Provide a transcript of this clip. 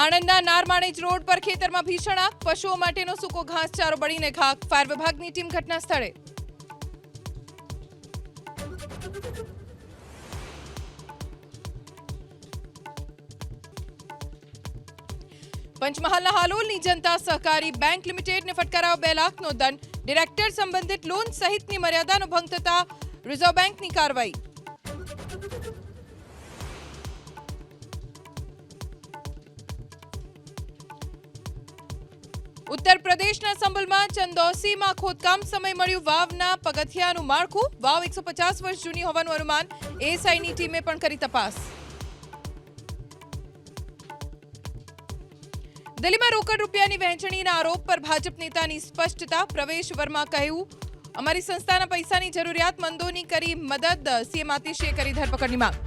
આણંદના નારમાણેજ road પર ખેતરમાં ભીષણ આગ, પશુઓ માટેનો સૂકો ઘાસચારો બળીને ખાખ, ફાયર વિભાગની ટીમ ઘટના સ્થળે. પંચમહાલના હાલોલની જનતા સહકારી બેંક લિમિટેડને ફટકારાયો 2 લાખનો દંડ, ડિરેક્ટર સંબંધિત લોન સહિતની મર્યાદાનો ભંગ થતા રિઝર્વ બેંકની કાર્યવાહી. ઉત્તર પ્રદેશના સંભલમાં ચંદૌસીમાં ખોદકામ સમય મળ્યું વાવના પગથિયાનું માળખું, વાવ 150 વર્ષ જૂની હોવાનું અનુમાન, એએસઆઈની ટીમે પણ કરી તપાસ. દિલ્હીમાં રોકડ રૂપિયાની વહેંચણીના આરોપ પર ભાજપ નેતાની સ્પષ્ટતા, પ્રવેશ વર્મા કહ્યું, અમારી સંસ્થાના પૈસાની જરૂરિયાતમંદોની કરી મદદ, સીએમ આતિશીએ કરી ધરપકડની માંગ.